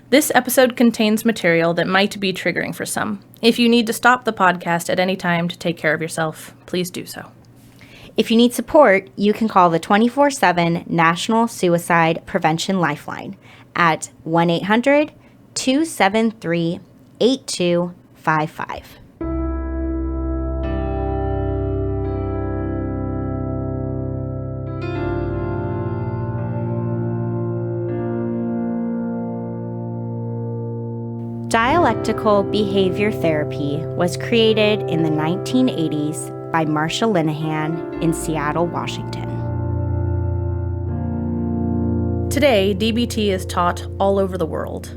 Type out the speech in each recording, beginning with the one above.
This episode contains material that might be triggering for some. If you need to stop the podcast at any time to take care of yourself, please do so. If you need support, you can call the 24/7 National Suicide Prevention Lifeline at 1-800-273-8255. Dialectical behavior therapy was created in the 1980s by Marsha Linehan in Seattle, Washington. Today, DBT is taught all over the world.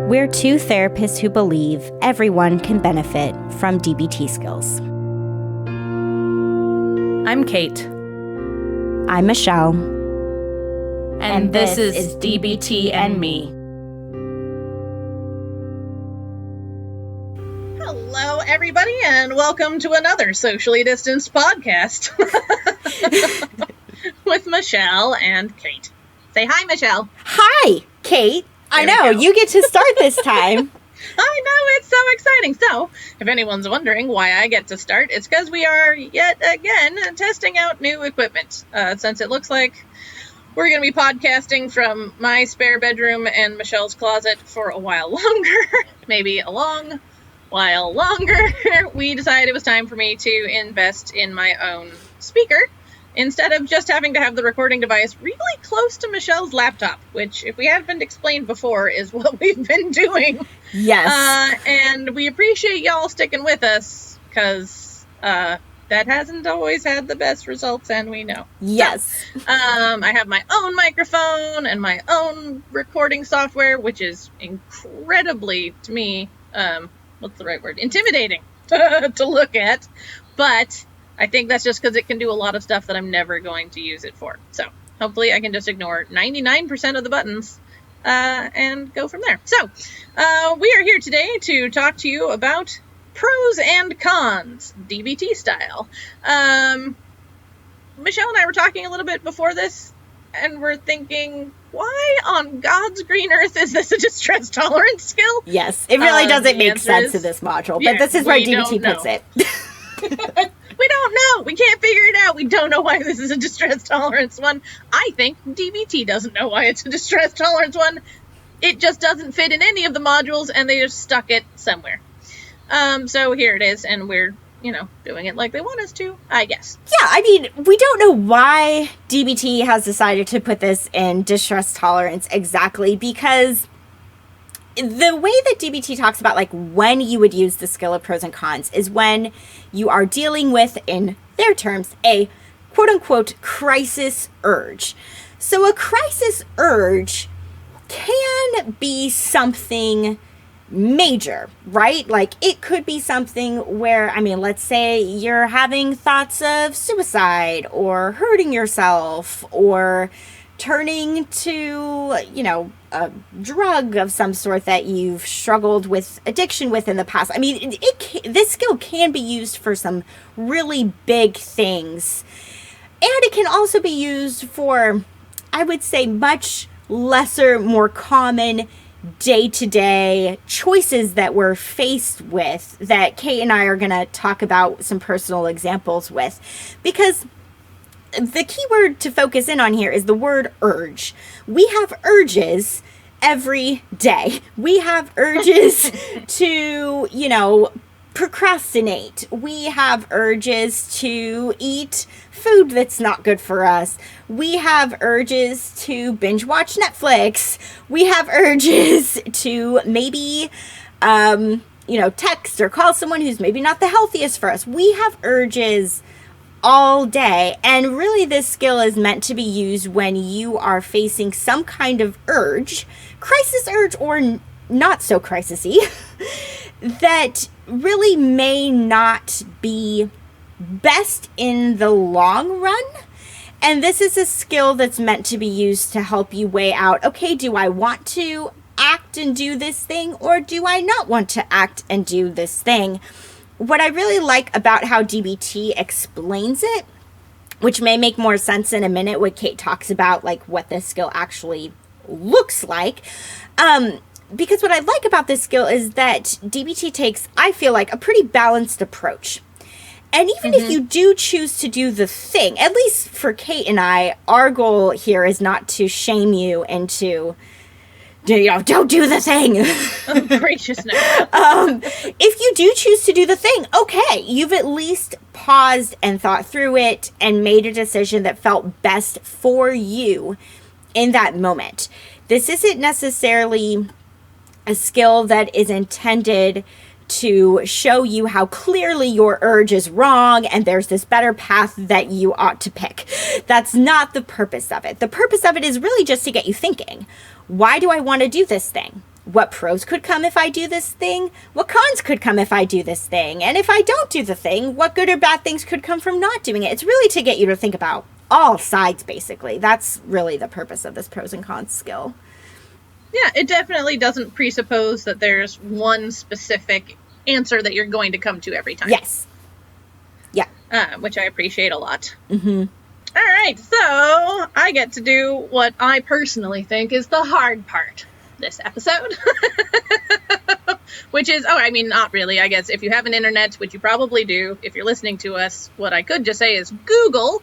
We're two therapists who believe everyone can benefit from DBT skills. I'm Kate. I'm Michelle. And this is DBT and Me. Hello, everybody, and welcome to another socially distanced podcast with Michelle and Kate. Say hi, Michelle. Hi, Kate. I know, you get to start this time. I know, it's so exciting. So, if anyone's wondering why I get to start, it's because we are yet again testing out new equipment. Since it looks like we're going to be podcasting from my spare bedroom and Michelle's closet for a while longer, maybe a long while longer, we decided it was time for me to invest in my own speaker instead of just having to have the recording device really close to Michelle's laptop, which, if we haven't explained before, is what we've been doing. Yes. And we appreciate y'all sticking with us, because that hasn't always had the best results, and we know. Yes. So, I have my own microphone and my own recording software, which is incredibly, to me, what's the right word? Intimidating to look at. But I think that's just because it can do a lot of stuff that I'm never going to use it for. So hopefully I can just ignore 99% of the buttons and go from there. So we are here today to talk to you about pros and cons, DBT style. Michelle and I were talking a little bit before this, and we're thinking, why on God's green earth is this a distress tolerance skill? Yes, it really doesn't make sense in this module, but this is where DBT puts it. We don't know. We can't figure it out. We don't know why this is a distress tolerance one. I think DBT doesn't know why it's a distress tolerance one. It just doesn't fit in any of the modules, and they just stuck it somewhere. So here it is, and we're, doing it like they want us to, I guess. Yeah, I mean, we don't know why DBT has decided to put this in distress tolerance exactly, because the way that DBT talks about, like, when you would use the skill of pros and cons is when you are dealing with, in their terms, a quote-unquote crisis urge. So a crisis urge can be something major, right? Like, it could be something where, let's say you're having thoughts of suicide or hurting yourself or turning to, a drug of some sort that you've struggled with addiction with in the past. This skill can be used for some really big things. And it can also be used for, I would say, much lesser, more common day-to-day choices that we're faced with that Kate and I are going to talk about some personal examples with. Because the key word to focus in on here is the word urge. We have urges every day. We have urges to, procrastinate. We have urges to eat food that's not good for us. We have urges to binge watch Netflix. We have urges to maybe, text or call someone who's maybe not the healthiest for us. We have urges all day. And really, this skill is meant to be used when you are facing some kind of urge, crisis urge or not so crisisy, that really may not be best in the long run. And this is a skill that's meant to be used to help you weigh out, okay, do I want to act and do this thing, or do I not want to act and do this thing? What I really like about how DBT explains it, which may make more sense in a minute when Kate talks about like what this skill actually looks like. Because what I like about this skill is that DBT takes, I feel like, a pretty balanced approach. And even if you do choose to do the thing, at least for Kate and I, our goal here is not to shame you into, don't do the thing. Oh, graciousness. If you do choose to do the thing, okay, you've at least paused and thought through it and made a decision that felt best for you in that moment. This isn't necessarily a skill that is intended to show you how clearly your urge is wrong and there's this better path that you ought to pick. That's not the purpose of it. The purpose of it is really just to get you thinking. Why do I want to do this thing? What pros could come if I do this thing? What cons could come if I do this thing? And if I don't do the thing, what good or bad things could come from not doing it? It's really to get you to think about all sides, basically. That's really the purpose of this pros and cons skill. Yeah, it definitely doesn't presuppose that there's one specific answer that you're going to come to every time. Yes. Yeah. Which I appreciate a lot. Mm-hmm. All right, so I get to do what I personally think is the hard part this episode. Which is, not really, I guess. If you have an internet, which you probably do, if you're listening to us, what I could just say is Google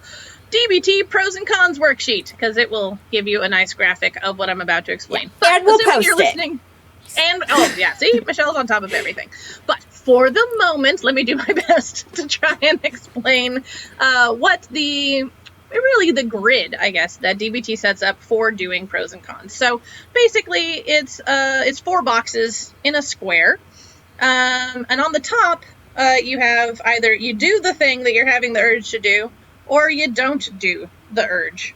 DBT pros and cons worksheet, because it will give you a nice graphic of what I'm about to explain. Yeah, and we'll post you're listening, see, Michelle's on top of everything. But for the moment, let me do my best to try and explain what the grid, I guess, that DBT sets up for doing pros and cons. So basically, it's 4 boxes in a square, and on the top, you have either you do the thing that you're having the urge to do, or you don't do the urge.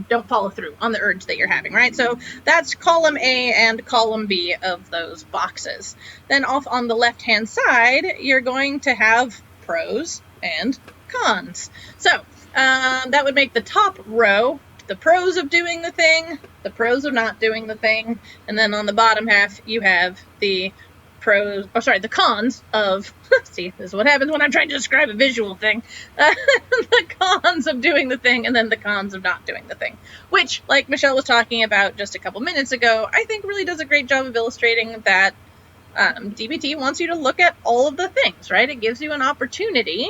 Don't follow through on the urge that you're having, right? So that's column A and column B of those boxes. Then off on the left-hand side, you're going to have pros and cons. So that would make the top row the pros of doing the thing, the pros of not doing the thing, and then on the bottom half, you have the the cons of, see, this is what happens when I'm trying to describe a visual thing, the cons of doing the thing, and then the cons of not doing the thing, which, like Michelle was talking about just a couple minutes ago, I think really does a great job of illustrating that DBT wants you to look at all of the things, right? It gives you an opportunity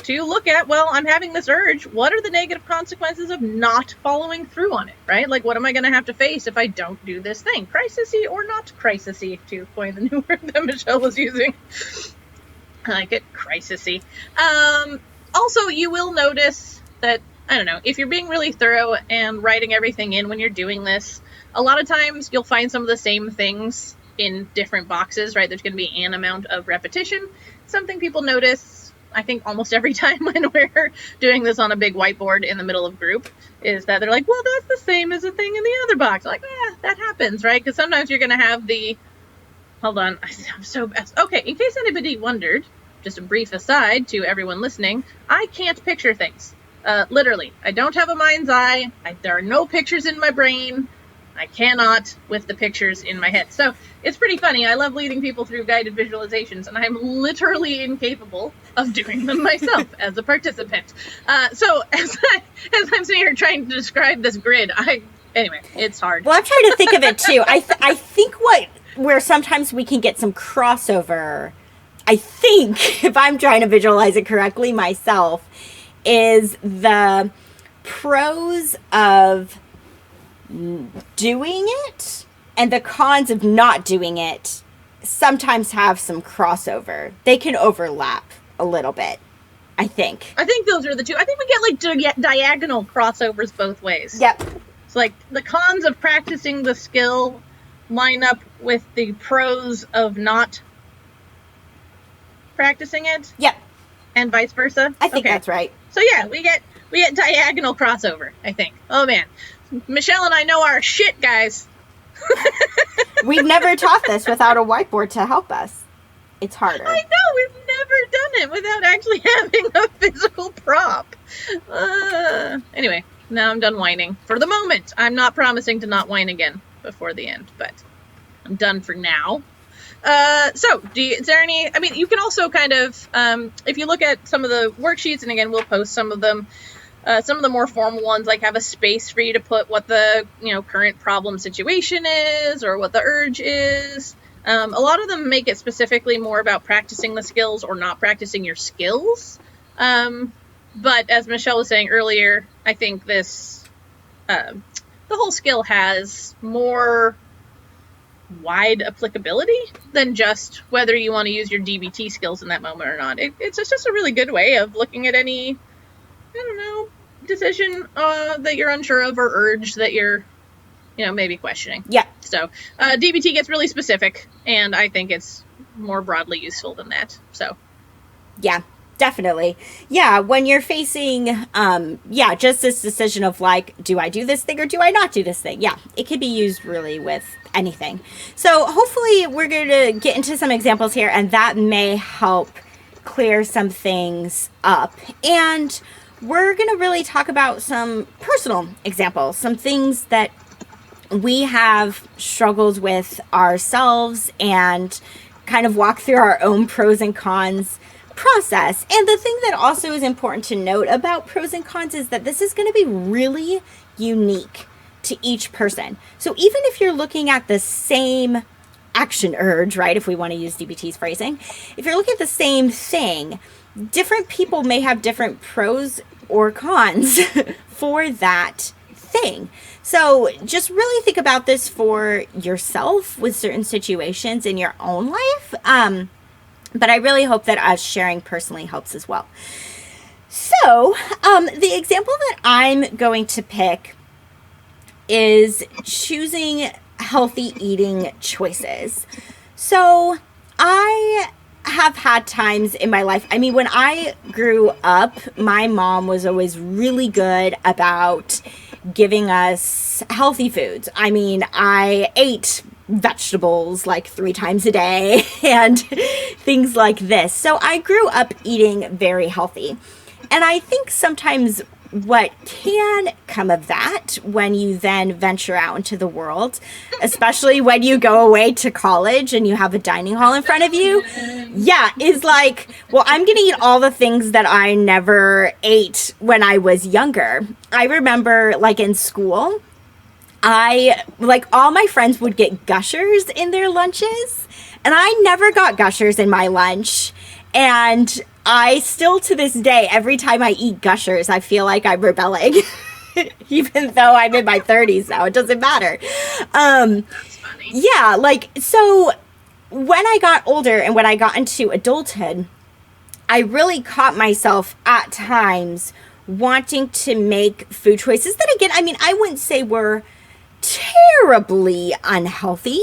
to look at, well, I'm having this urge. What are the negative consequences of not following through on it, right? Like, what am I going to have to face if I don't do this thing? Crisisy or not crisisy, to coin the new word that Michelle was using. I like it, crisisy. Also, you will notice that, I don't know, if you're being really thorough and writing everything in when you're doing this, a lot of times you'll find some of the same things in different boxes, right? There's going to be an amount of repetition. Something people notice, I think, almost every time when we're doing this on a big whiteboard in the middle of group, is that they're like, well, that's the same as the thing in the other box. Like, that happens, right? Because sometimes you're going to have hold on, I'm so bad. Okay, in case anybody wondered, just a brief aside to everyone listening, I can't picture things. Literally, I don't have a mind's eye. There are no pictures in my brain. I cannot with the pictures in my head. So it's pretty funny. I love leading people through guided visualizations, and I'm literally incapable of doing them myself as a participant. So as I'm sitting here trying to describe this grid, anyway, it's hard. Well, I'm trying to think of it too. I think where sometimes we can get some crossover, I think, if I'm trying to visualize it correctly myself, is the pros of doing it and the cons of not doing it sometimes have some crossover. They can overlap a little bit, I think. I think those are the two. I think we get like diagonal crossovers both ways. Yep. It's like the cons of practicing the skill line up with the pros of not practicing it. Yep. And vice versa. I think that's right. So yeah, we get diagonal crossover, I think. Oh man. Michelle and I know our shit, guys. We've never taught this without a whiteboard to help us. It's harder. I know, we've never done it without actually having a physical prop. Anyway, now I'm done whining. For the moment, I'm not promising to not whine again before the end, but I'm done for now. So, is there any, you can also kind of, if you look at some of the worksheets, and again, we'll post some of them, Some of the more formal ones like have a space for you to put what the current problem situation is or what the urge is. A lot of them make it specifically more about practicing the skills or not practicing your skills. But as Michelle was saying earlier, I think this the whole skill has more wide applicability than just whether you want to use your DBT skills in that moment or not. It's just a really good way of looking at any, decision that you're unsure of or urge that you're, maybe questioning. Yeah. So DBT gets really specific, and I think it's more broadly useful than that. So. Yeah. Definitely. Yeah, when you're facing, just this decision of like, do I do this thing or do I not do this thing? Yeah, it could be used really with anything. So hopefully we're going to get into some examples here, and that may help clear some things up. And we're going to really talk about some personal examples, some things that we have struggled with ourselves, and kind of walk through our own pros and cons process. And the thing that also is important to note about pros and cons is that this is going to be really unique to each person. So even if you're looking at the same action urge, right, if we want to use DBT's phrasing, if you're looking at the same thing, different people may have different pros or cons for that thing. So just really think about this for yourself with certain situations in your own life. But I really hope that us sharing personally helps as well. So, the example that I'm going to pick is choosing healthy eating choices. So, I have had times in my life, when I grew up, my mom was always really good about giving us healthy foods. I ate vegetables like 3 times a day and things like this. So I grew up eating very healthy. And I think sometimes what can come of that when you then venture out into the world, especially when you go away to college and you have a dining hall in front of you, is like, well, I'm going to eat all the things that I never ate when I was younger. I remember like in school, all my friends would get Gushers in their lunches, and I never got Gushers in my lunch. And I still, to this day, every time I eat Gushers, I feel like I'm rebelling, even though I'm in my 30s now. It doesn't matter. That's funny. Yeah, so when I got older and when I got into adulthood, I really caught myself at times wanting to make food choices that, again, I wouldn't say were terribly unhealthy,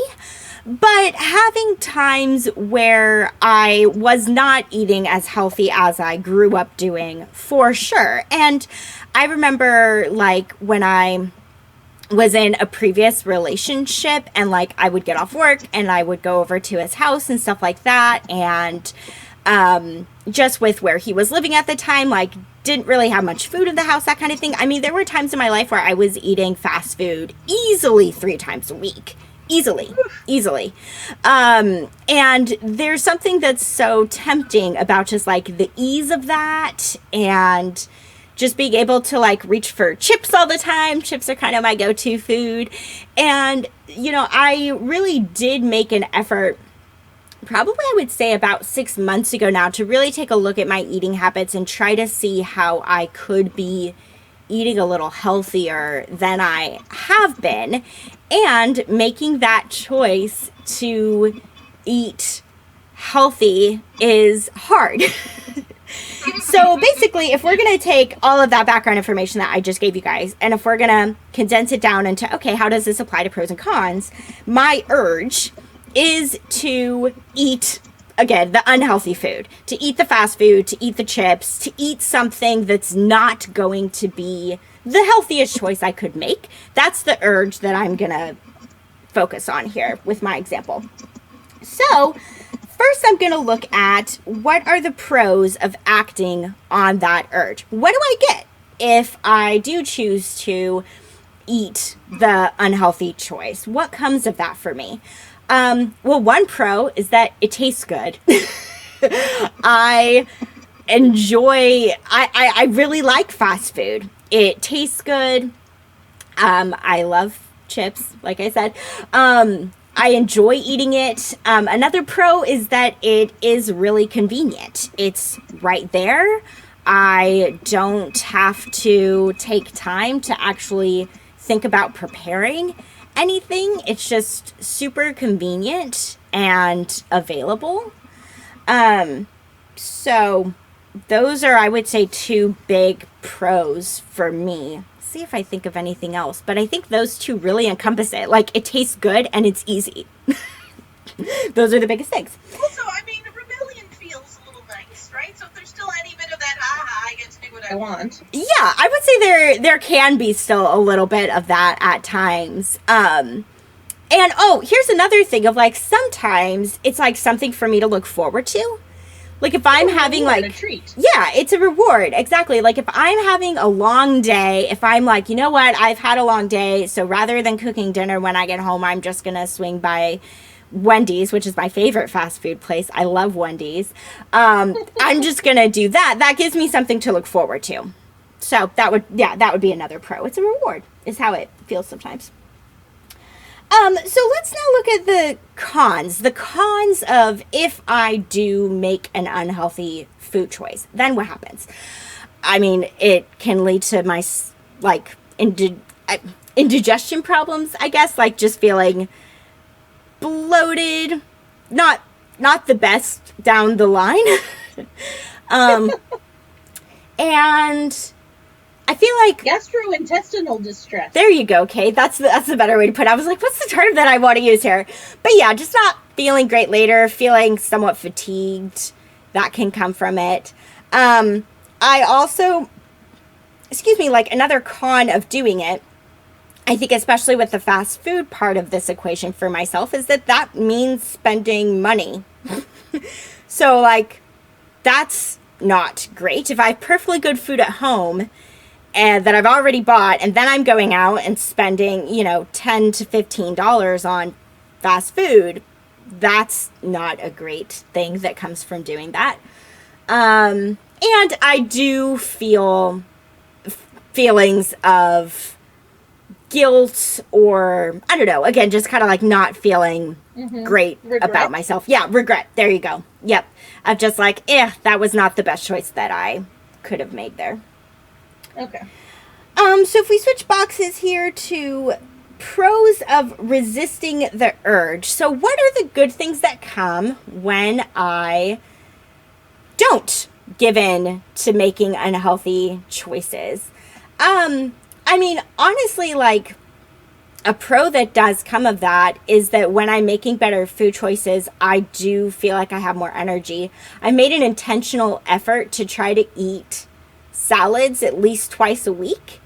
but having times where I was not eating as healthy as I grew up doing, for sure. And I remember like when I was in a previous relationship and like I would get off work and I would go over to his house and stuff like that, and just with where he was living at the time, like didn't really have much food in the house, that kind of thing. There were times in my life where I was eating fast food easily 3 times a week. Easily. And there's something that's so tempting about just like the ease of that, and just being able to like reach for chips all the time. Chips are kind of my go-to food. And, I really did make an effort, probably I would say about 6 months ago now, to really take a look at my eating habits and try to see how I could be eating a little healthier than I have been, and making that choice to eat healthy is hard. So basically, if we're going to take all of that background information that I just gave you guys, and if we're going to condense it down into, okay, how does this apply to pros and cons? My urge is to eat, again, the unhealthy food, to eat the fast food, to eat the chips, to eat something that's not going to be the healthiest choice I could make. That's the urge that I'm going to focus on here with my example. So first, I'm going to look at what are the pros of acting on that urge. What do I get if I do choose to eat the unhealthy choice? What comes of that for me? Well, one pro is that it tastes good. I enjoy, I really like fast food. It tastes good. I love chips, like I said. I enjoy eating it. Another pro is that it is really convenient. It's right there. I don't have to take time to actually think about preparing anything. It's just super convenient and available. So those are, I would say, two big pros for me. See if I think of anything else, but I think those two really encompass it. Like, it tastes good and it's easy. Those are the biggest things. Also, I mean, rebellion feels a little nice, right? So if there's still any bit of that, I get to do what I want. Yeah, I would say there can be still a little bit of that at times. And here's another thing of, like, sometimes it's like something for me to look forward to. Like, if I'm having, like, a treat. Yeah, it's a reward. Exactly. Like, if I'm having a long day, if I'm like, you know what, I've had a long day, so rather than cooking dinner when I get home, I'm just going to swing by Wendy's, which is my favorite fast food place. I love Wendy's. I'm just going to do that. That gives me something to look forward to. So that would be another pro. It's a reward, is how it feels sometimes. So let's now look at the cons. The cons of if I do make an unhealthy food choice, then what happens? I mean, it can lead to my, like, indigestion problems, I guess, like just feeling bloated, not the best down the line. And I feel like gastrointestinal distress. There you go, Kate. That's the better way to put it. I was like, what's the term that I want to use here? But yeah, just not feeling great later, feeling somewhat fatigued. That can come from it. I also, like, another con of doing it, I think especially with the fast food part of this equation for myself, is that means spending money. So, like, that's not great. If I have perfectly good food at home and that I've already bought, and then I'm going out and spending, $10 to $15 on fast food, that's not a great thing that comes from doing that. And I do feel feelings of guilt, or I don't know, again, just kind of like not feeling great about myself. Yeah, regret. There you go. Yep. Of just like, that was not the best choice that I could have made there. Okay. So if we switch boxes here to pros of resisting the urge. So what are the good things that come when I don't give in to making unhealthy choices? I mean, honestly, like, a pro that does come of that is that when I'm making better food choices, I do feel like I have more energy. I made an intentional effort to try to eat salads at least twice a week.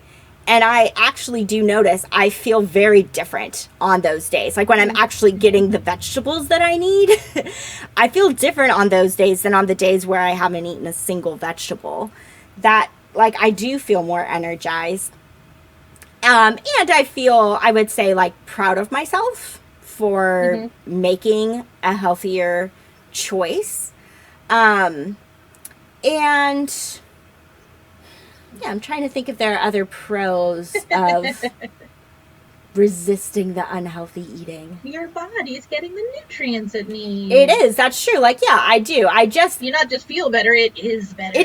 And I actually do notice I feel very different on those days. Like, when I'm actually getting the vegetables that I need, I feel different on those days than on the days where I haven't eaten a single vegetable. That, like, I do feel more energized. And I feel, I would say, like, proud of myself for making a healthier choice. And yeah, I'm trying to think if there are other pros of resisting the unhealthy eating. Your body is getting the nutrients it needs. It is. That's true. Like, yeah, I do. You not just feel better, it is better.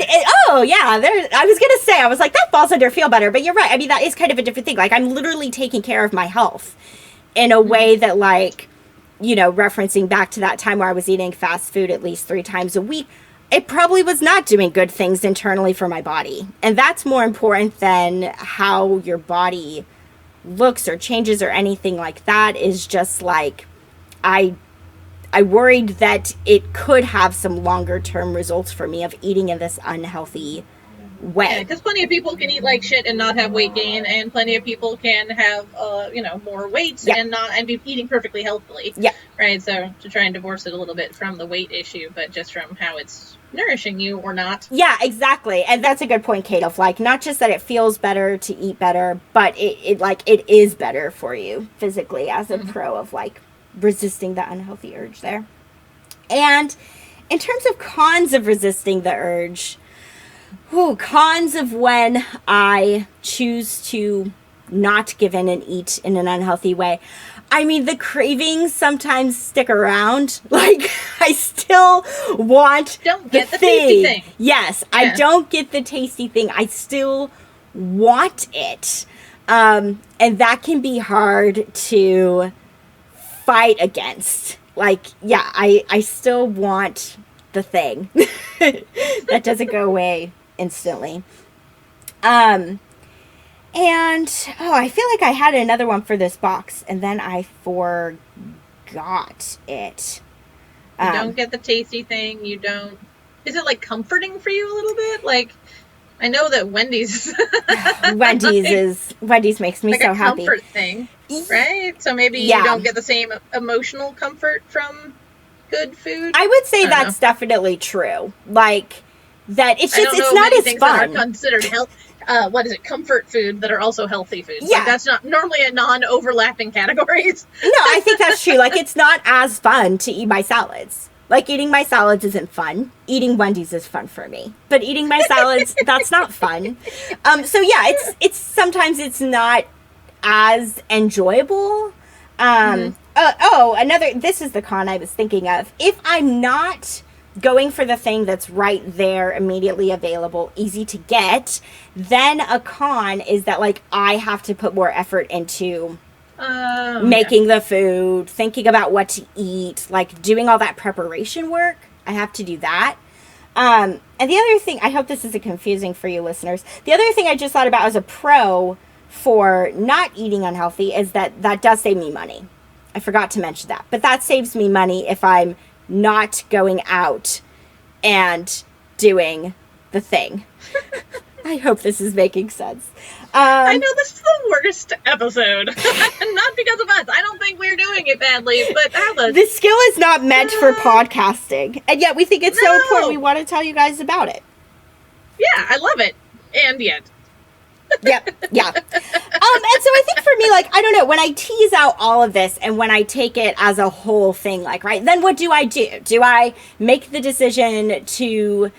Oh, yeah. I was going to say, I was like, that falls under feel better. But you're right. I mean, that is kind of a different thing. Like, I'm literally taking care of my health in a way that, like, referencing back to that time where I was eating fast food at least 3 times a week, it probably was not doing good things internally for my body. And that's more important than how your body looks or changes or anything like that. Is just like, I worried that it could have some longer term results for me of eating in this unhealthy way. Yeah, because plenty of people can eat like shit and not have weight gain, and plenty of people can have more weight and be eating perfectly healthily. Yeah. Right. So to try and divorce it a little bit from the weight issue, but just from how it's nourishing you or not. Yeah, exactly. And that's a good point, Kate, of like, not just that it feels better to eat better, but it is better for you physically as a pro of like resisting the unhealthy urge there. And in terms of cons of resisting the urge, Cons of when I choose to not give in and eat in an unhealthy way. I mean, the cravings sometimes stick around. Like, I still want Don't get the tasty thing. Yes, Yeah. I don't get the tasty thing. I still want it. And that can be hard to fight against. Like, yeah, I still want the thing. That doesn't go away instantly. And I feel like I had another one for this box, and then I forgot it. You don't get the tasty thing. You don't. Is it like comforting for you a little bit? Like, I know that Wendy's. Wendy's makes me like so a happy. comfort thing, right? So maybe Yeah. you don't get the same emotional comfort from good food. I would say I don't that's definitely true. Like that, it's I just don't know it's not many as things that fun. are considered health. What is it? Comfort food that are also healthy foods. Yeah. Like, that's not normally a non-overlapping categories. No, I think that's true. Like, it's not as fun to eat my salads. Like, eating my salads isn't fun. Eating Wendy's is fun for me. But eating my salads, that's not fun. So yeah, it's sometimes it's not as enjoyable. This is the con I was thinking of. If I'm not going for the thing that's right there, immediately available, easy to get, then a con is that, like, I have to put more effort into making the food, thinking about what to eat, like doing all that preparation work. I have to do that. And the other thing, I hope this isn't confusing for you listeners. The other thing I just thought about as a pro for not eating unhealthy is that does save me money. I forgot to mention that, but that saves me money if I'm not going out and doing the thing. I hope this is making sense. I know this is the worst episode. Not because of us. I don't think we're doing it badly, but this skill is not meant for podcasting, and yet we think it's so important. We want to tell you guys about it. Yeah, I love it. And yet. Yep. Yeah. And so I think for me, like, I don't know, when I tease out all of this and when I take it as a whole thing, like, right, then what do? Do I make the decision to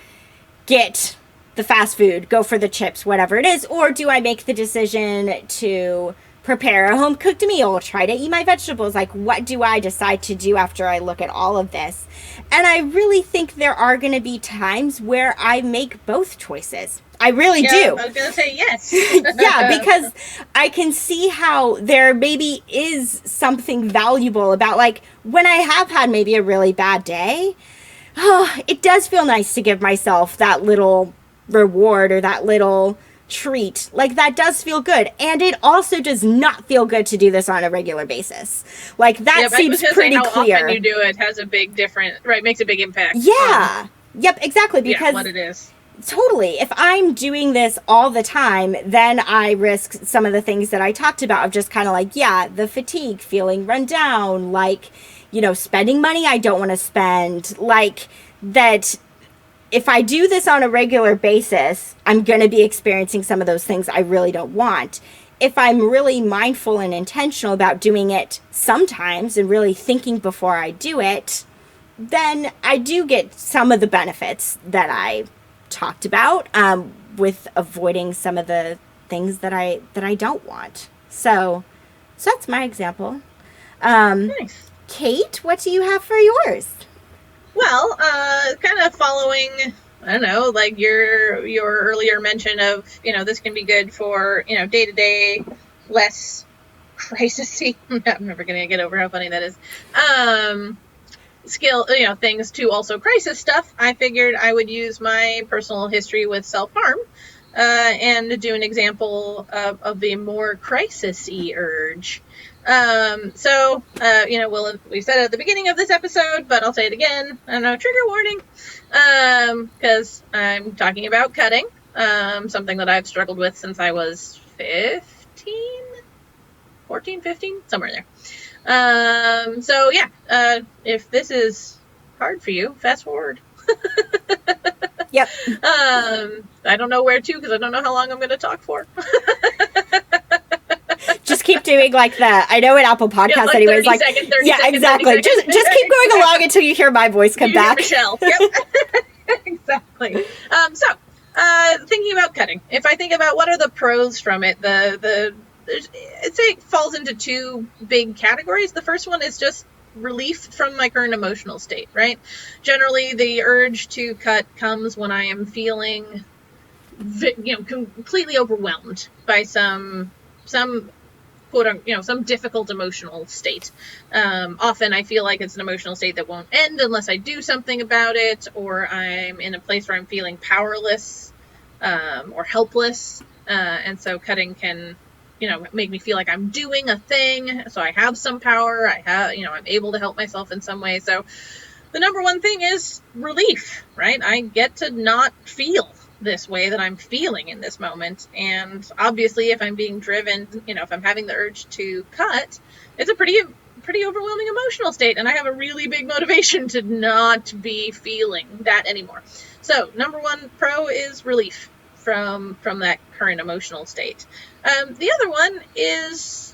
get the fast food, go for the chips, whatever it is, or do I make the decision to prepare a home cooked meal, try to eat my vegetables? Like, what do I decide to do after I look at all of this? And I really think there are going to be times where I make both choices. I really do. I was going to say yes. Yeah, because I can see how there maybe is something valuable about, like, when I have had maybe a really bad day, it does feel nice to give myself that little reward or that little treat. Like, that does feel good. And it also does not feel good to do this on a regular basis. Like, that seems pretty clear. How often you do it has a big difference, right? Makes a big impact. Yeah. Yep, exactly. Because what it is. Totally. If I'm doing this all the time, then I risk some of the things that I talked about of just kind of like, yeah, the fatigue, feeling run down, like, you know, spending money I don't want to spend, like that. If I do this on a regular basis, I'm going to be experiencing some of those things I really don't want. If I'm really mindful and intentional about doing it sometimes and really thinking before I do it, then I do get some of the benefits that I talked about, with avoiding some of the things that I don't want. So that's my example. Nice. Kate, what do you have for yours? Well, kind of following, I don't know, like your earlier mention of, you know, this can be good for, you know, day-to-day, less crisis-y. I'm never going to get over how funny that is. Skill, you know, things to also crisis stuff. I figured I would use my personal history with self-harm and do an example of the more crisis-y urge. So, you know, we said it at the beginning of this episode, but I'll say it again. I don't know, trigger warning, because I'm talking about cutting, something that I've struggled with since I was 14, 15, somewhere there. So yeah, if this is hard for you, fast forward. Yep. I don't know where to, because I don't know how long I'm going to talk for. Just keep doing like I know in Apple Podcasts, like anyways, like, seconds, yeah, seconds, exactly. Just keep going along until you hear my voice come back. Michelle. Yep. Exactly. So, Thinking about cutting. If I think about what are the pros from it, I'd say it falls into two big categories. The first one is just relief from my current emotional state, right? Generally, the urge to cut comes when I am feeling, completely overwhelmed by some quote, some difficult emotional state. Often I feel like it's an emotional state that won't end unless I do something about it, or I'm in a place where I'm feeling powerless or helpless. And so cutting can, make me feel like I'm doing a thing. So I have some power. I'm able to help myself in some way. So the number one thing is relief, right? I get to not feel this way that I'm feeling in this moment. And obviously, if I'm being driven, if I'm having the urge to cut, it's a pretty overwhelming emotional state, and I have a really big motivation to not be feeling that anymore. So number one pro is relief from that current emotional state. The other one is,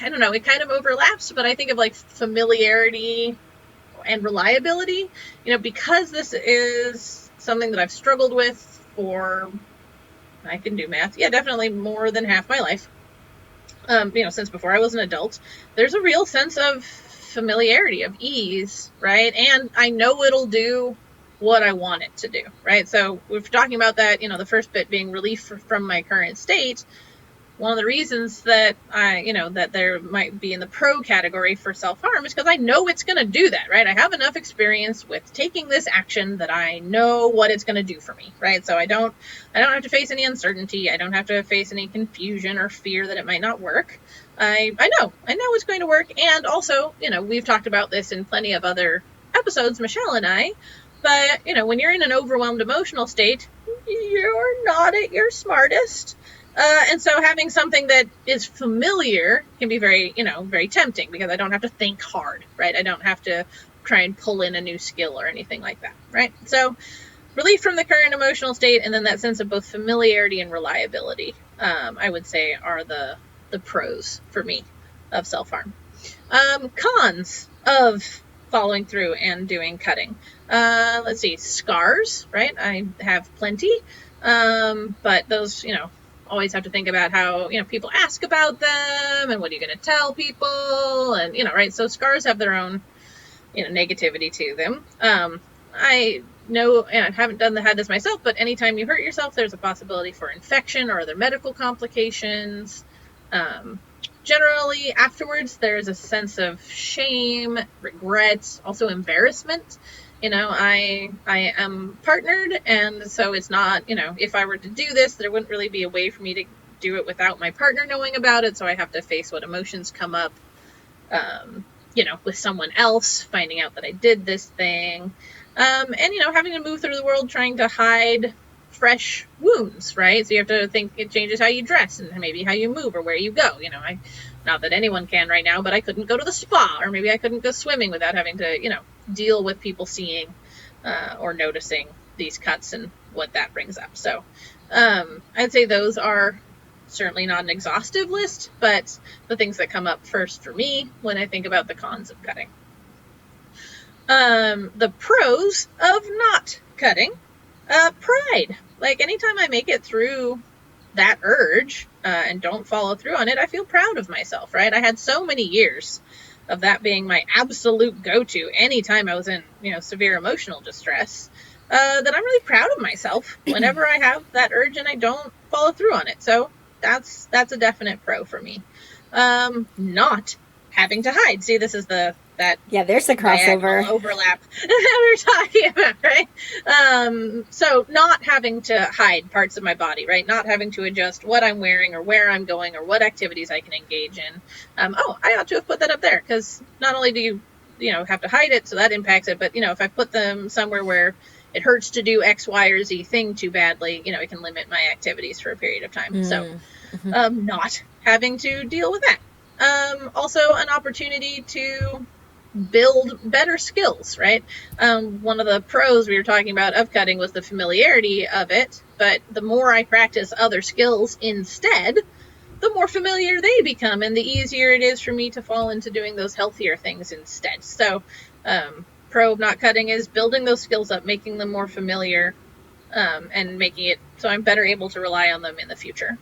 I don't know, it kind of overlaps, but I think of like familiarity and reliability, because this is something that I've struggled with for, I can do math, definitely more than half my life, since before I was an adult. There's a real sense of familiarity, of ease, right? And I know it'll do what I want it to do, right? So we're talking about that, the first bit being relief from my current state. One of the reasons that that there might be in the pro category for self-harm is because I know it's going to do that, right? I have enough experience with taking this action that I know what it's going to do for me, right? So I don't have to face any uncertainty. I don't have to face any confusion or fear that it might not work. I know it's going to work. And also, we've talked about this in plenty of other episodes, Michelle and I, but, when you're in an overwhelmed emotional state, you're not at your smartest. And so having something that is familiar can be very, very tempting because I don't have to think hard, right? I don't have to try and pull in a new skill or anything like that, right? So relief from the current emotional state, and then that sense of both familiarity and reliability, I would say are the pros for me of self-harm. Cons of following through and doing cutting. Let's see, scars, right? I have plenty, but those, always have to think about how, people ask about them and what are you going to tell people, and, right? So scars have their own, negativity to them. I know, and I haven't had this myself, but anytime you hurt yourself, there's a possibility for infection or other medical complications. Generally, afterwards, there's a sense of shame, regret, also embarrassment. I am partnered, and so it's not, if I were to do this, there wouldn't really be a way for me to do it without my partner knowing about it, so I have to face what emotions come up, with someone else, finding out that I did this thing, and, having to move through the world trying to hide fresh wounds, right? So you have to think it changes how you dress and maybe how you move or where you go. Not that anyone can right now, but I couldn't go to the spa, or maybe I couldn't go swimming without having to, deal with people seeing or noticing these cuts and what that brings up. So I'd say those are certainly not an exhaustive list, but the things that come up first for me when I think about the cons of cutting. The pros of not cutting, pride. Like anytime I make it through that urge and don't follow through on it, I feel proud of myself, right? I had so many years of that being my absolute go-to anytime I was in, severe emotional distress, that I'm really proud of myself whenever I have that urge and I don't follow through on it. So that's a definite pro for me. Not having to hide. See, this is there's the crossover overlap that we're talking about, right? So not having to hide parts of my body, right? Not having to adjust what I'm wearing or where I'm going or what activities I can engage in. I ought to have put that up there, because not only do you have to hide it, so that impacts it, but if I put them somewhere where it hurts to do X, Y, or Z thing too badly, it can limit my activities for a period of time. So not having to deal with that. Also an opportunity to build better skills, right? One of the pros we were talking about of cutting was the familiarity of it, but the more I practice other skills instead, the more familiar they become, and the easier it is for me to fall into doing those healthier things instead. So pro of not cutting is building those skills up, making them more familiar, and making it so I'm better able to rely on them in the future.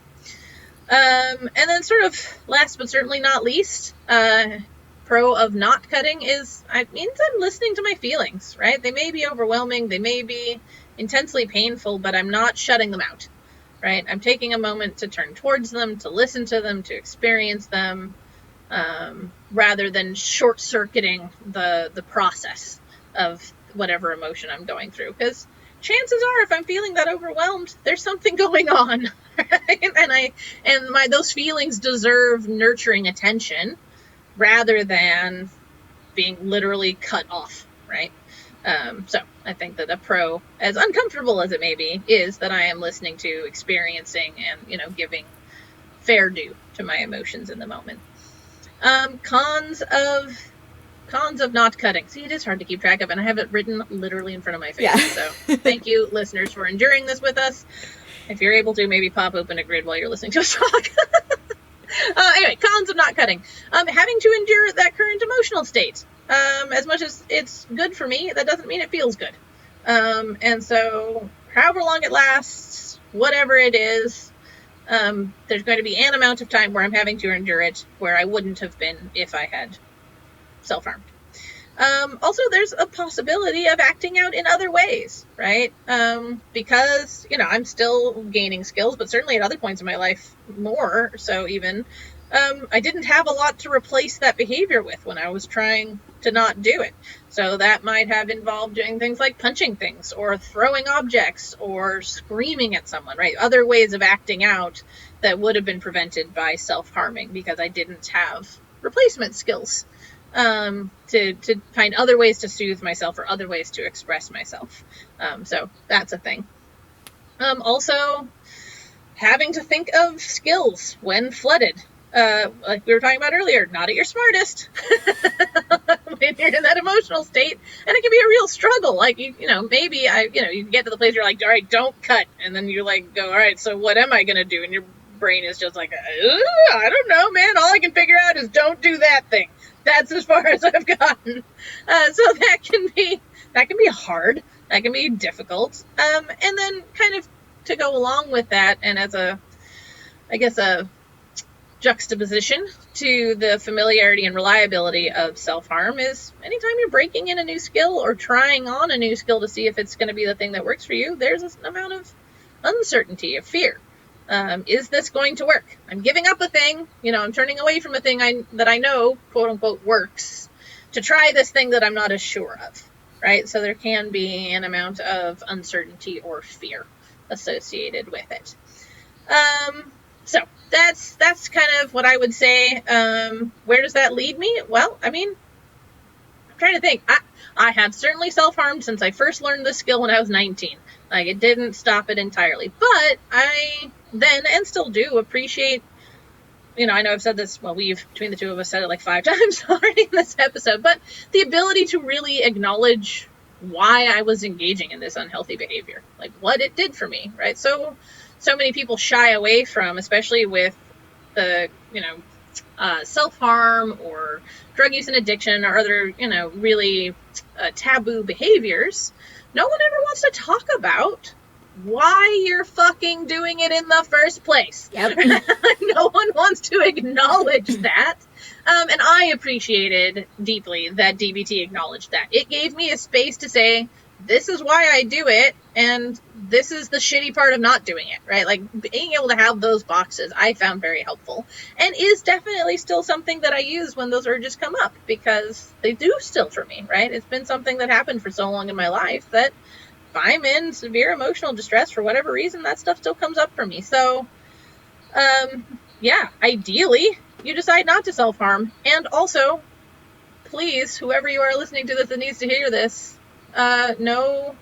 And then sort of last but certainly not least, pro of not cutting means I'm listening to my feelings, right? They may be overwhelming, they may be intensely painful, but I'm not shutting them out, right? I'm taking a moment to turn towards them, to listen to them, to experience them, rather than short-circuiting the process of whatever emotion I'm going through. Because chances are, if I'm feeling that overwhelmed, there's something going on, right? And those feelings deserve nurturing attention rather than being literally cut off, right? So I think that a pro, as uncomfortable as it may be, is that I am listening to, experiencing, and, giving fair due to my emotions in the moment. Cons of not cutting. See, it is hard to keep track of, and I have it written literally in front of my face. Yeah. So thank you, listeners, for enduring this with us. If you're able to, maybe pop open a grid while you're listening to us talk. Anyway, cons of not cutting. Having to endure that current emotional state. As much as it's good for me, that doesn't mean it feels good. And so, however long it lasts, whatever it is, there's going to be an amount of time where I'm having to endure it, where I wouldn't have been if I had self-harmed. Also, there's a possibility of acting out in other ways, right? Because, I'm still gaining skills, but certainly at other points in my life, more so even, I didn't have a lot to replace that behavior with when I was trying to not do it. So that might have involved doing things like punching things, or throwing objects, or screaming at someone, right? Other ways of acting out that would have been prevented by self-harming because I didn't have replacement skills. To find other ways to soothe myself or other ways to express myself. So that's a thing. Also, having to think of skills when flooded. Like we were talking about earlier, not at your smartest when you're in that emotional state, and it can be a real struggle. Like, maybe you get to the place where you're like, all right, don't cut. And then you go, all right, so what am I going to do? And your brain is just like, I don't know, man. All I can figure out is don't do that thing. That's as far as I've gotten. So that can be hard. That can be difficult. And then kind of to go along with that, and as a juxtaposition to the familiarity and reliability of self-harm, is anytime you're breaking in a new skill or trying on a new skill to see if it's going to be the thing that works for you, there's an amount of uncertainty, of fear. Is this going to work? I'm giving up a thing, I'm turning away from a thing that I know, quote unquote, works, to try this thing that I'm not as sure of, right? So there can be an amount of uncertainty or fear associated with it. So that's kind of what I would say. Where does that lead me? Well, I'm trying to think. I have certainly self-harmed since I first learned this skill when I was 19. Like, it didn't stop it entirely, but I then and still do appreciate, I know I've said this, we've, between the two of us, said it like 5 times already in this episode, but the ability to really acknowledge why I was engaging in this unhealthy behavior, like what it did for me, right? So many people shy away from, especially with the, self-harm or drug use and addiction or other, really taboo behaviors. No one ever wants to talk about why you're fucking doing it in the first place. Yep. No one wants to acknowledge that. And I appreciated deeply that DBT acknowledged that. It gave me a space to say, this is why I do it, and this is the shitty part of not doing it, right? Like, being able to have those boxes I found very helpful, and is definitely still something that I use when those urges come up, because they do still for me, right? It's been something that happened for so long in my life that if I'm in severe emotional distress for whatever reason, that stuff still comes up for me. So, ideally, you decide not to self-harm, and also, please, whoever you are listening to this that needs to hear this, no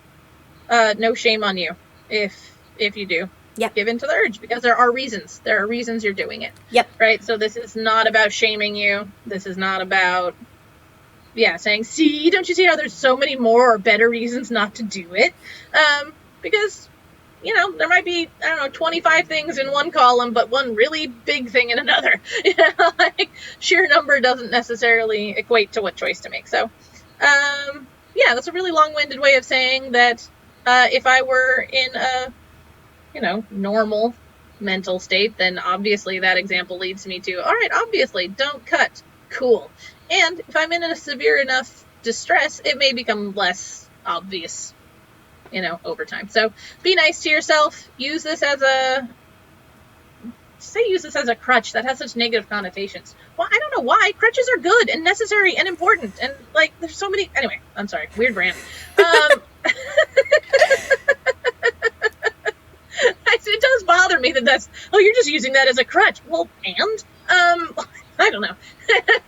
shame on you if you do. Yep. Give in to the urge, because there are reasons. There are reasons you're doing it. Yep. Right? So this is not about shaming you. This is not about, saying, see, don't you see how there's so many more or better reasons not to do it? Because, there might be, 25 things in one column, but one really big thing in another. Sheer number doesn't necessarily equate to what choice to make. So, that's a really long-winded way of saying that If I were in a, normal mental state, then obviously that example leads me to, all right, obviously, don't cut. Cool. And if I'm in a severe enough distress, it may become less obvious, over time. So be nice to yourself. Use this as a crutch. That has such negative connotations. Well, I don't know why. Crutches are good and necessary and important. And, there's so many... Anyway, I'm sorry. Weird rant. It does bother me that you're just using that as a crutch. Well, and? I don't know.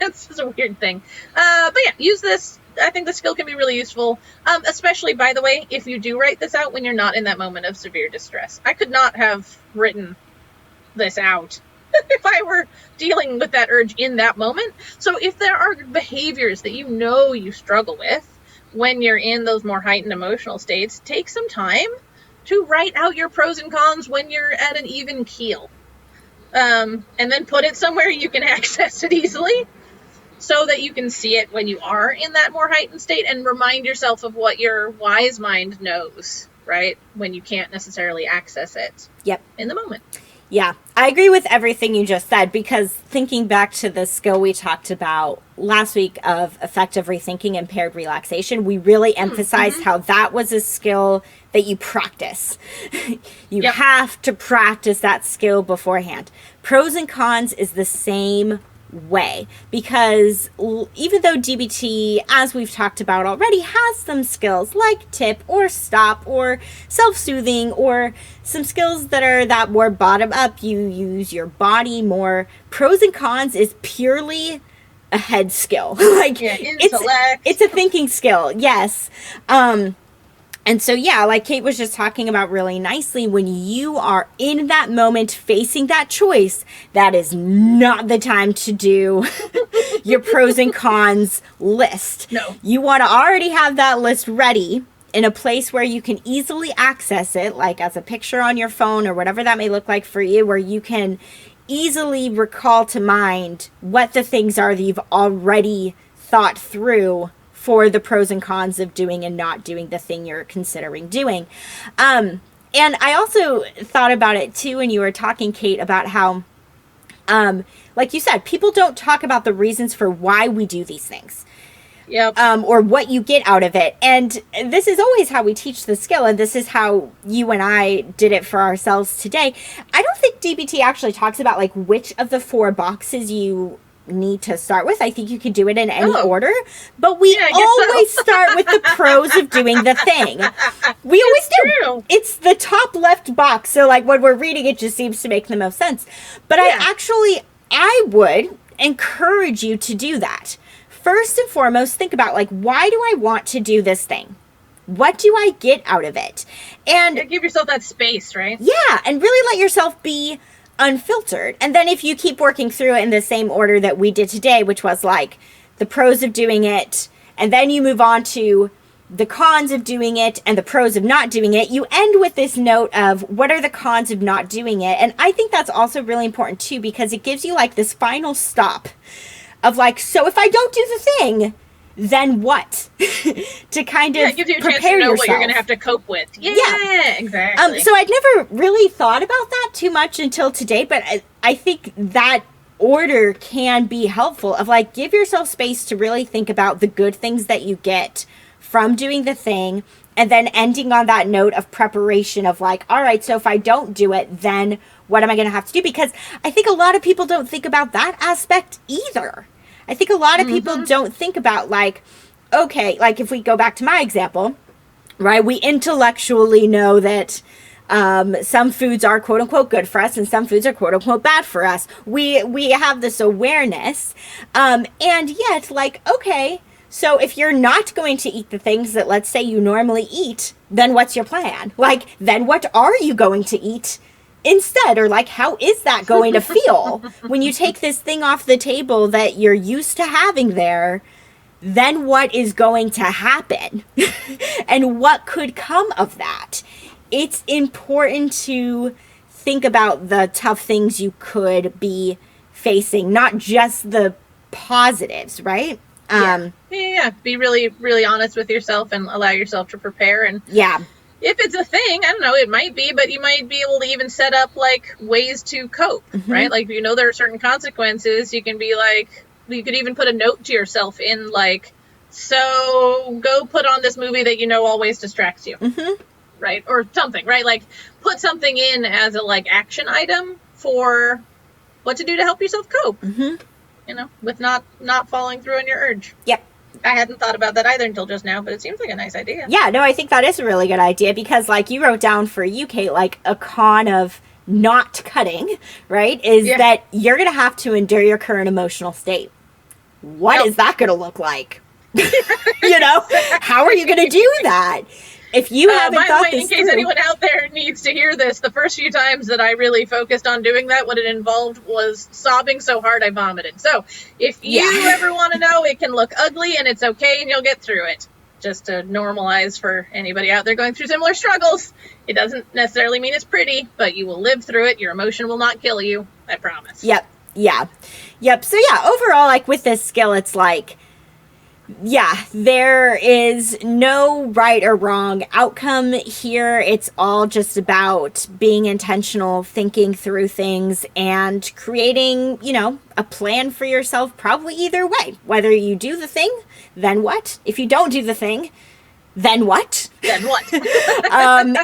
It's just a weird thing. But yeah, use this. I think the skill can be really useful, especially, by the way, if you do write this out when you're not in that moment of severe distress. I could not have written this out if I were dealing with that urge in that moment. So if there are behaviors that you struggle with when you're in those more heightened emotional states, take some time to write out your pros and cons when you're at an even keel. And then put it somewhere you can access it easily so that you can see it when you are in that more heightened state, and remind yourself of what your wise mind knows, right? When you can't necessarily access it. Yep. In the moment. Yeah, I agree with everything you just said, because thinking back to the skill we talked about last week of effective rethinking and paired relaxation, we really emphasized how that was a skill that you practice. You have to practice that skill beforehand. Pros and cons is the same way, because even though DBT, as we've talked about already, has some skills like tip or stop or self-soothing, or some skills that are that more bottom up, you use your body more. Pros and cons is purely a head skill. It's a thinking skill. Yes. And so, yeah, like Kate was just talking about really nicely, when you are in that moment facing that choice, that is not the time to do your pros and cons list. No. You want to already have that list ready in a place where you can easily access it, like as a picture on your phone or whatever that may look like for you, where you can easily recall to mind what the things are that you've already thought through for the pros and cons of doing and not doing the thing you're considering doing. And I also thought about it too when you were talking, Kate, about how, like you said, people don't talk about the reasons for why we do these things. Yep. Or what you get out of it. And this is always how we teach the skill, and this is how you and I did it for ourselves today. I don't think DBT actually talks about like which of the 4 boxes you need to start with. I think you can do it in any order, but we always start with the pros of doing the thing. We always do. It's the top left box, so like when we're reading it just seems to make the most sense. But I would encourage you to do that. First and foremost, think about like, why do I want to do this thing? What do I get out of it? And give yourself that space, right? Yeah, and really let yourself be unfiltered. And then if you keep working through it in the same order that we did today, which was like the pros of doing it, and then you move on to the cons of doing it and the pros of not doing it, you end with this note of what are the cons of not doing it. And I think that's also really important too, because it gives you like this final stop of like, so if I don't do the thing, then what? To kind of it gives you a prepare chance to know yourself. what you're going to have to cope with. Yeah, exactly. So I'd never really thought about that too much until today, but I think that order can be helpful of like, give yourself space to really think about the good things that you get from doing the thing, and then ending on that note of preparation of like, all right, so if I don't do it, then what am I going to have to do? Because I think a lot of people don't think about that aspect either. I think a lot of people don't think about like, okay, like if we go back to my example, right, we intellectually know that some foods are quote unquote good for us and some foods are quote unquote bad for us. We have this awareness, and yet like, okay, so if you're not going to eat the things that, let's say, you normally eat, then what's your plan? Like, then what are you going to eat instead? Or like, how is that going to feel when you take this thing off the table that you're used to having there? Then what is going to happen? And what could come of that? It's important to think about the tough things you could be facing, not just the positives, right? Be really, really honest with yourself and allow yourself to prepare. And if it's a thing, I don't know, it might be, but you might be able to even set up like ways to cope, right? Like, you know, there are certain consequences. You can be like, you could even put a note to yourself in like, so go put on this movie that you know always distracts you, right? Or something, right? Like, put something in as a like action item for what to do to help yourself cope, you know, with not following through on your urge. Yep. I hadn't thought about that either until just now, but it seems like a nice idea. Yeah, no, I think that is a really good idea because, like, you wrote down for you, Kate, like, a con of not cutting, right, is that you're going to have to endure your current emotional state. What is that going to look like? You know? How are you going to do that? If you haven't by thought the way, this in case through, anyone out there needs to hear this, the first few times that I really focused on doing that, what it involved was sobbing so hard I vomited. So if you ever want to know, it can look ugly and it's okay and you'll get through it. Just to normalize for anybody out there going through similar struggles. It doesn't necessarily mean it's pretty, but you will live through it. Your emotion will not kill you. I promise. Yep. Yeah. Yep. So yeah, overall, like with this skill, it's like, yeah, there is no right or wrong outcome here. It's all just about being intentional, thinking through things, and creating, you know, a plan for yourself, probably either way. Whether you do the thing, then what? If you don't do the thing, then what? Then what?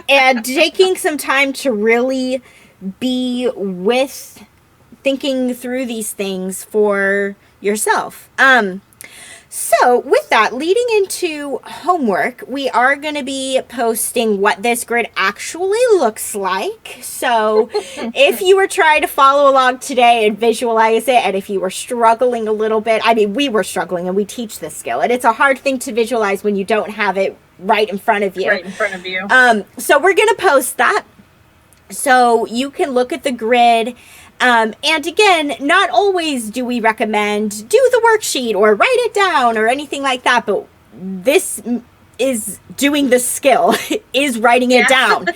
And taking some time to really be with thinking through these things for yourself. So with that, leading into homework, we are going to be posting what this grid actually looks like. So if you were trying to follow along today and visualize it, and if you were struggling a little bit, I mean, we were struggling and we teach this skill, and it's a hard thing to visualize when you don't have it right in front of you. Right in front of you. So we're going to post that so you can look at the grid. And again, not always do we recommend do the worksheet or write it down or anything like that, but this is doing the skill, is writing it down.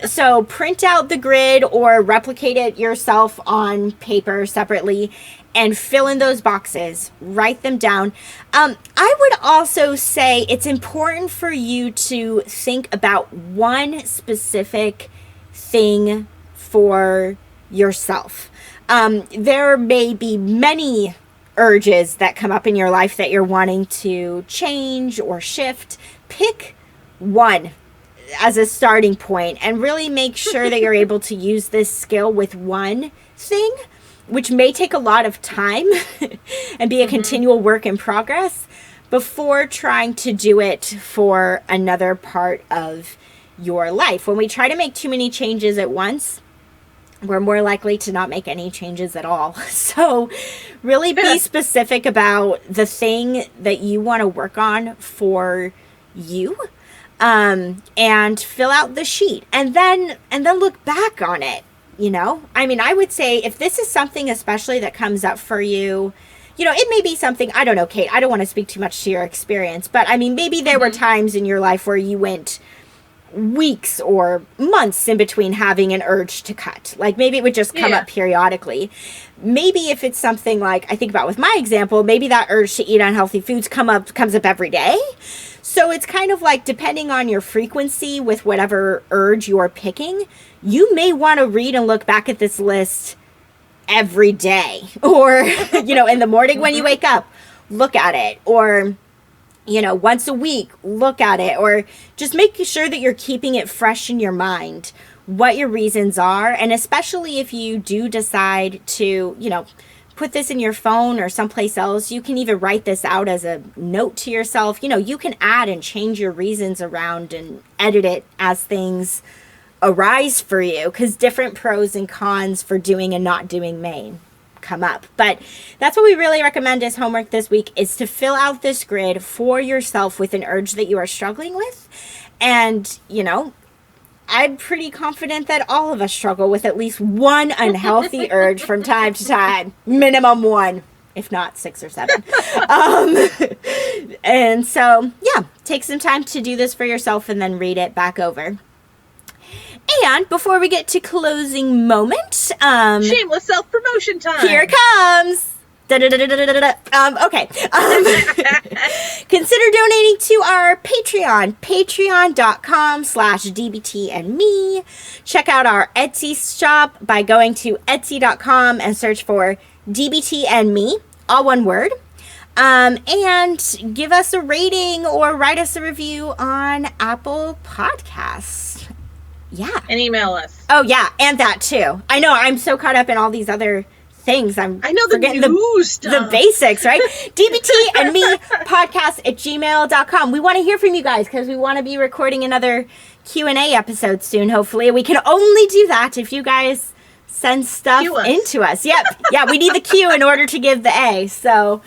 So print out the grid or replicate it yourself on paper separately and fill in those boxes, write them down. I would also say it's important for you to think about one specific thing for yourself. There may be many urges that come up in your life that you're wanting to change or shift. Pick one as a starting point and really make sure that you're able to use this skill with one thing, which may take a lot of time and be a continual work in progress before trying to do it for another part of your life. When we try to make too many changes at once, we're more likely to not make any changes at all. So really be specific about the thing that you want to work on for you, and fill out the sheet and then look back on it. You know, I mean, I would say if this is something especially that comes up for you, you know, it may be something, I don't know, Kate, I don't want to speak too much to your experience, but I mean, maybe there were times in your life where you went weeks or months in between having an urge to cut. Like maybe it would just come up periodically. Maybe if it's something like I think about with my example, maybe that urge to eat unhealthy foods comes up every day. So it's kind of like depending on your frequency with whatever urge you're picking, you may want to read and look back at this list every day, or you know, in the morning when you wake up, look at it, or you know, once a week, look at it, or just make sure that you're keeping it fresh in your mind, what your reasons are. And especially if you do decide to, you know, put this in your phone or someplace else, you can even write this out as a note to yourself. You know, you can add and change your reasons around and edit it as things arise for you, because different pros and cons for doing and not doing may come up. But that's what we really recommend as homework this week, is to fill out this grid for yourself with an urge that you are struggling with. And, you know, I'm pretty confident that all of us struggle with at least one unhealthy urge from time to time, minimum one, if not 6 or 7. And so, yeah, take some time to do this for yourself and then read it back over. And before we get to closing moment, shameless self-promotion time. Here it comes. Okay. Consider donating to our Patreon, patreon.com/dbtandme. Check out our Etsy shop by going to etsy.com and search for DBT and Me, all one word. And give us a rating or write us a review on Apple Podcasts. Yeah. And email us. Oh, yeah. And that, too. I know. I'm so caught up in all these other things. I know forgetting the basics, right? dbtandmepodcast@gmail.com. We want to hear from you guys because we want to be recording another Q&A episode soon, hopefully. We can only do that if you guys send stuff into us. Yep. Yeah, we need the Q in order to give the A. So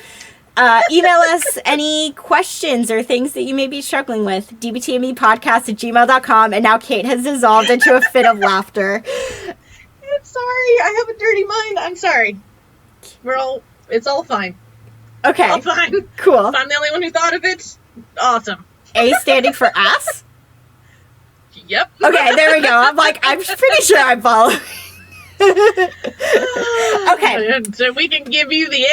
email us any questions or things that you may be struggling with. dbtandmepodcast@gmail.com. And now Kate has dissolved into a fit of laughter. I'm sorry. I have a dirty mind. I'm sorry. It's all fine. Okay. All fine. Cool. If I'm the only one who thought of it, awesome. A standing for ass? Yep. Okay, there we go. I'm pretty sure I'm following. Okay. So we can give you the A.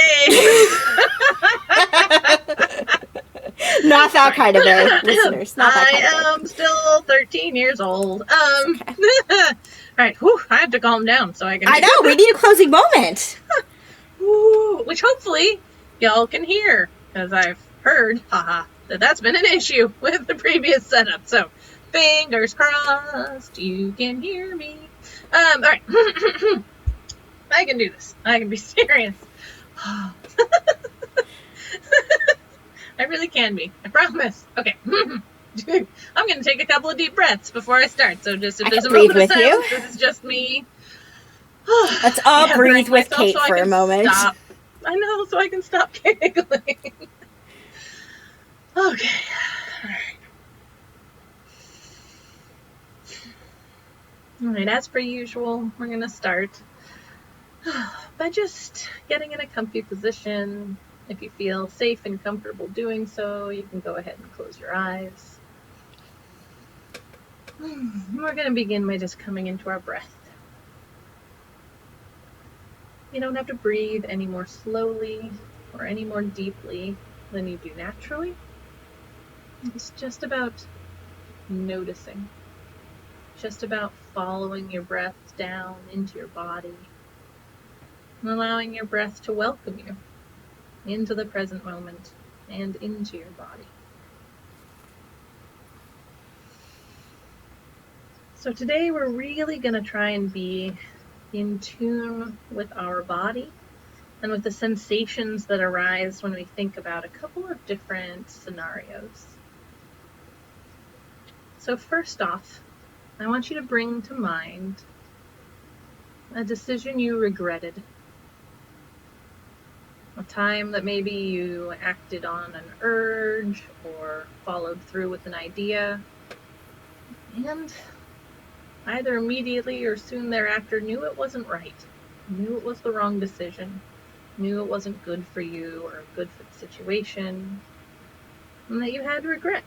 Not that kind of A, listeners. Not that kind of A. I am still 13 years old. Okay. All right. Whew, I have to calm down so I can. I know. We need a closing moment. Which hopefully y'all can hear, because I've heard, that's been an issue with the previous setup. So, fingers crossed, you can hear me. All right. I can do this. I can be serious. I really can be. I promise. Okay. I'm going to take a couple of deep breaths before I start. So just if there's a moment of silence, this is just me. Let's all breathe with Kate for a moment. Stop. I know, so I can stop giggling. Okay. All right. All right, as per usual, we're going to start by just getting in a comfy position. If you feel safe and comfortable doing so, you can go ahead and close your eyes. We're going to begin by just coming into our breath. You don't have to breathe any more slowly or any more deeply than you do naturally. It's just about noticing. Just about following your breath down into your body and allowing your breath to welcome you into the present moment and into your body. So today we're really going to try and be in tune with our body and with the sensations that arise when we think about a couple of different scenarios. So first off, I want you to bring to mind a decision you regretted. A time that maybe you acted on an urge or followed through with an idea and either immediately or soon thereafter knew it wasn't right, knew it was the wrong decision, knew it wasn't good for you or good for the situation, and that you had regret.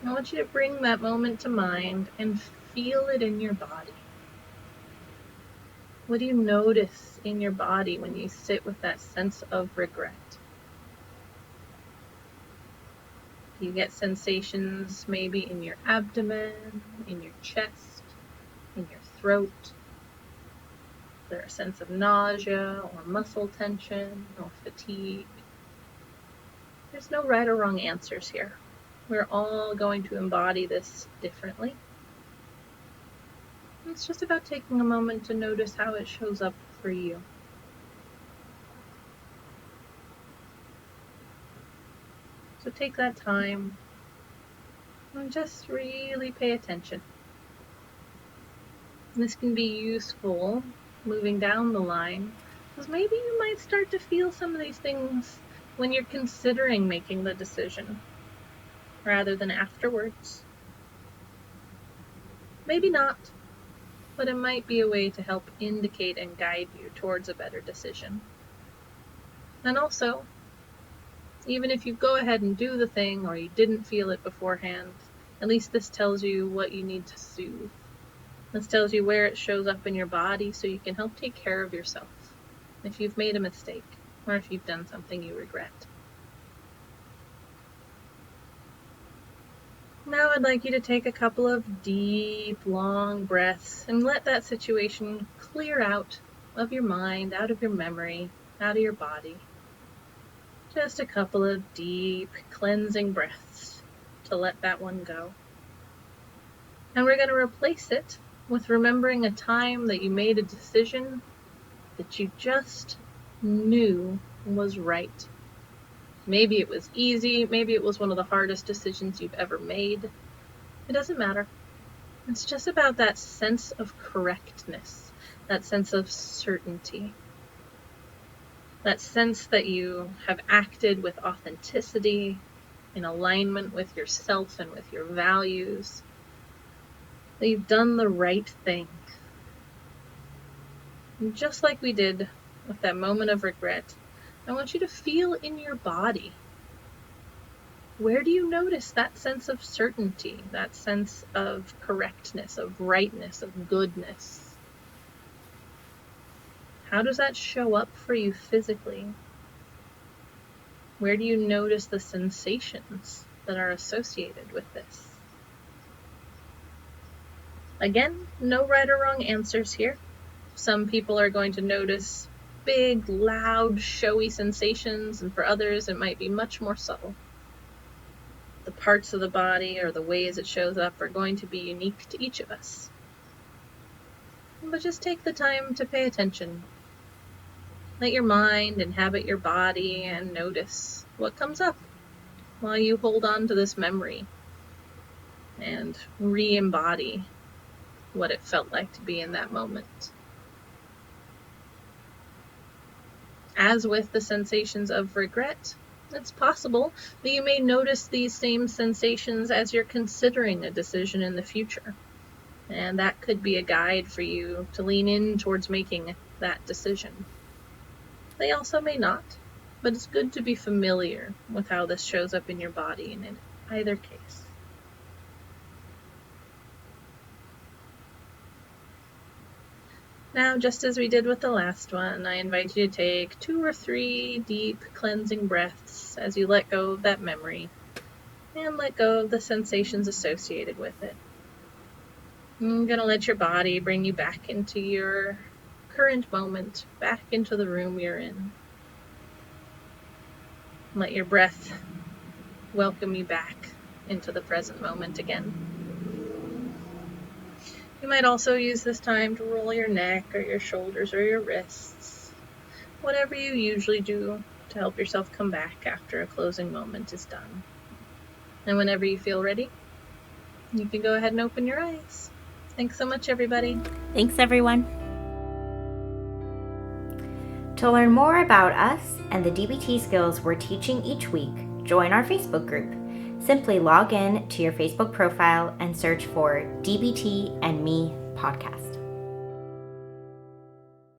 I want you to bring that moment to mind and feel it in your body. What do you notice in your body when you sit with that sense of regret? Do you get sensations maybe in your abdomen, in your chest, in your throat? Is there a sense of nausea or muscle tension or fatigue? There's no right or wrong answers here. We're all going to embody this differently. It's just about taking a moment to notice how it shows up for you. So take that time and just really pay attention. This can be useful moving down the line, because maybe you might start to feel some of these things when you're considering making the decision, rather than afterwards. Maybe not, but it might be a way to help indicate and guide you towards a better decision. And also, even if you go ahead and do the thing or you didn't feel it beforehand, at least this tells you what you need to soothe. This tells you where it shows up in your body so you can help take care of yourself. if you've made a mistake or if you've done something you regret. Now I'd like you to take a couple of deep, long breaths and let that situation clear out of your mind, out of your memory, out of your body. Just a couple of deep, cleansing breaths to let that one go. And we're going to replace it with remembering a time that you made a decision that you just knew was right. Maybe it was easy, maybe it was one of the hardest decisions you've ever made. It doesn't matter. It's just about that sense of correctness, that sense of certainty, that sense that you have acted with authenticity, in alignment with yourself and with your values, that you've done the right thing. And just like we did with that moment of regret, I want you to feel in your body. Where do you notice that sense of certainty, that sense of correctness, of rightness, of goodness? How does that show up for you physically? Where do you notice the sensations that are associated with this? Again, no right or wrong answers here. Some people are going to notice big, loud, showy sensations, and for others it might be much more subtle. The parts of the body or the ways it shows up are going to be unique to each of us. But just take the time to pay attention. Let your mind inhabit your body and notice what comes up while you hold on to this memory and re-embody what it felt like to be in that moment. As with the sensations of regret, it's possible that you may notice these same sensations as you're considering a decision in the future. And that could be a guide for you to lean in towards making that decision. They also may not, but it's good to be familiar with how this shows up in your body in either case. Now, just as we did with the last one, I invite you to take 2 or 3 deep cleansing breaths as you let go of that memory and let go of the sensations associated with it. I'm going to let your body bring you back into your current moment, back into the room you're in. Let your breath welcome you back into the present moment again. You might also use this time to roll your neck or your shoulders or your wrists, whatever you usually do to help yourself come back after a closing moment is done. And whenever you feel ready, you can go ahead and open your eyes. Thanks so much, everybody. Thanks, everyone. To learn more about us and the DBT skills we're teaching each week, join our Facebook group. Simply log in to your Facebook profile and search for DBT and Me podcast.